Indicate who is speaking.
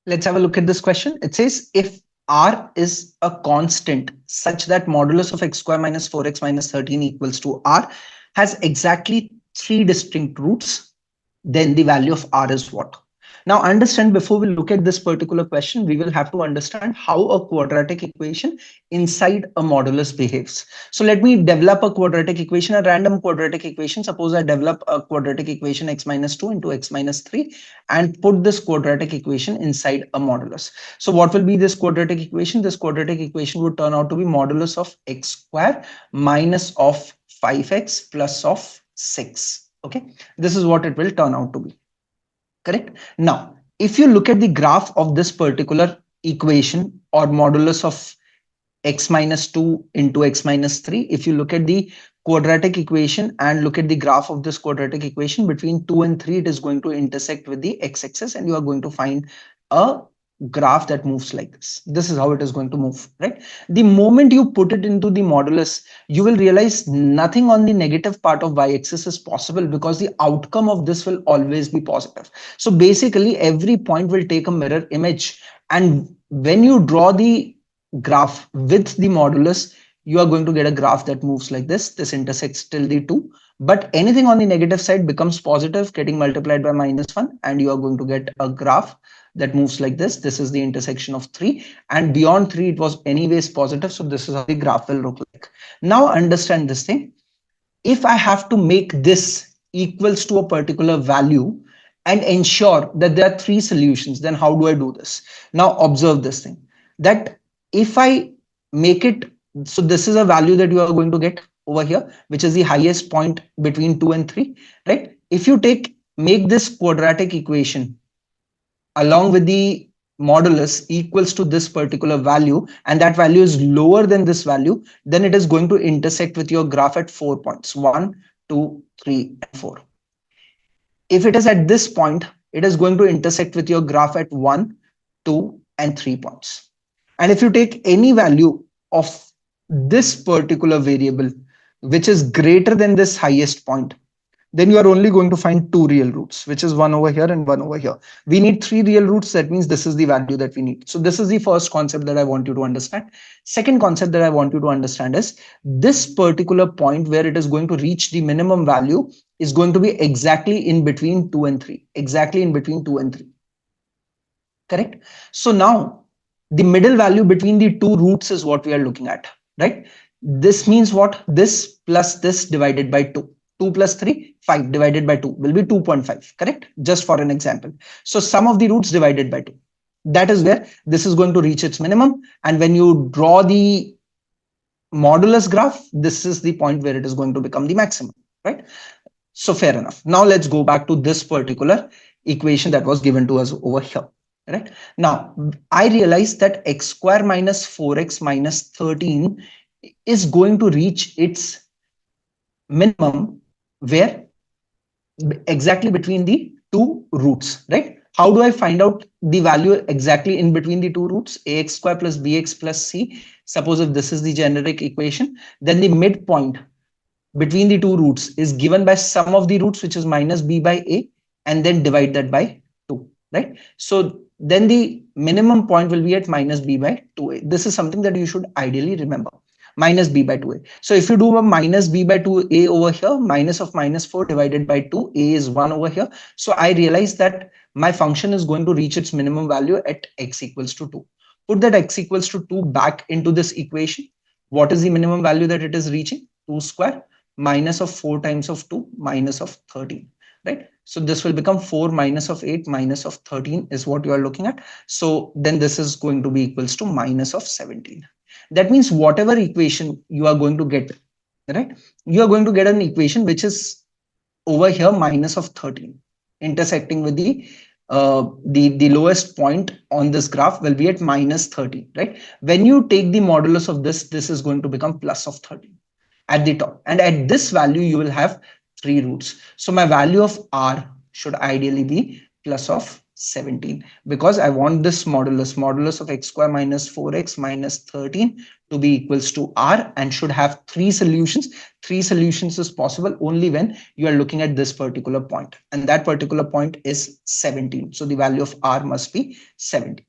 Speaker 1: Let's have a look at this question. It says if r is a constant such that modulus of x square minus 4x minus 13 equals to r has exactly three distinct roots, then the value of r is what? Now understand, before we look at this particular question, we will have to understand how a quadratic equation inside a modulus behaves. So let me develop a quadratic equation, a random quadratic equation. Suppose I develop a quadratic equation x minus 2 into x minus 3 and put this quadratic equation inside a modulus. So what will be this quadratic equation? This quadratic equation would turn out to be modulus of x square minus of 5x plus of 6. Okay, this is what it will turn out to be. Correct. Now, if you look at the graph of this particular equation or modulus of x minus 2 into x minus 3, if you look at the quadratic equation and look at the graph of this quadratic equation, between 2 and 3 it is going to intersect with the x-axis, and you are going to find a graph that moves like this. This is how it is going to move, right? The moment you put it into the modulus, you will realize nothing on the negative part of y-axis is possible, because the outcome of this will always be positive. So basically every point will take a mirror image, and when you draw the graph with the modulus, you are going to get a graph that moves like this. This intersects till the 2, but anything on the negative side becomes positive, getting multiplied by minus 1, and you are going to get a graph that moves like this. This is the intersection of 3, and beyond 3 it was anyways positive, so this is how the graph will look like. Now understand this thing. If I have to make this equals to a particular value and ensure that there are three solutions, then how do I do this? Now observe this thing, that if I make it, so this is a value that you are going to get over here, which is the highest point between 2 and 3, right? If you make this quadratic equation along with the modulus equals to this particular value, and that value is lower than this value, then it is going to intersect with your graph at 4 points, 1, 2, 3, and 4. If it is at this point, it is going to intersect with your graph at 1, 2, and 3 points. And if you take any value of this particular variable, which is greater than this highest point, then you are only going to find two real roots, which is one over here and one over here. We need three real roots. That means this is the value that we need. So this is the first concept that I want you to understand. Second concept that I want you to understand is this particular point where it is going to reach the minimum value is going to be exactly in between 2 and 3, exactly in between 2 and 3. Correct. So now the middle value between the two roots is what we are looking at, right? This means what? This plus this divided by 2. 2 plus 3, 5 divided by 2 will be 2.5, correct? Just for an example. So sum of the roots divided by 2. That is where this is going to reach its minimum. And when you draw the modulus graph, this is the point where it is going to become the maximum, right? So fair enough. Now let's go back to this particular equation that was given to us over here. Right now, I realize that x square minus 4x minus 13 is going to reach its minimum where exactly between the two roots, right? How do I find out the value exactly in between the two roots? Ax square plus bx plus c. Suppose if this is the generic equation, then the midpoint between the two roots is given by sum of the roots, which is minus b by a, and then divide that by 2, right? So then the minimum point will be at minus b by 2a. This is something that you should ideally remember. Minus b by 2a. So if you do a minus b by 2a over here, minus of minus 4 divided by 2, a is 1 over here. So I realize that my function is going to reach its minimum value at x equals to 2. Put that x equals to 2 back into this equation. What is the minimum value that it is reaching? 2 square minus of 4 times of 2 minus of 13, right? So this will become 4 minus of 8 minus of 13 is what you are looking at. So then this is going to be equals to minus of 17. That means whatever equation you are going to get, right? You are going to get an equation which is over here minus of 13, intersecting with the lowest point on this graph will be at minus 13, right? When you take the modulus of this, this is going to become plus of 13 at the top, and at this value you will have three roots. So my value of r should ideally be plus of 17, because I want this modulus of x square minus 4x minus 13 to be equals to R and should have three solutions. Three solutions is possible only when you are looking at this particular point, and that particular point is 17. So the value of R must be 17.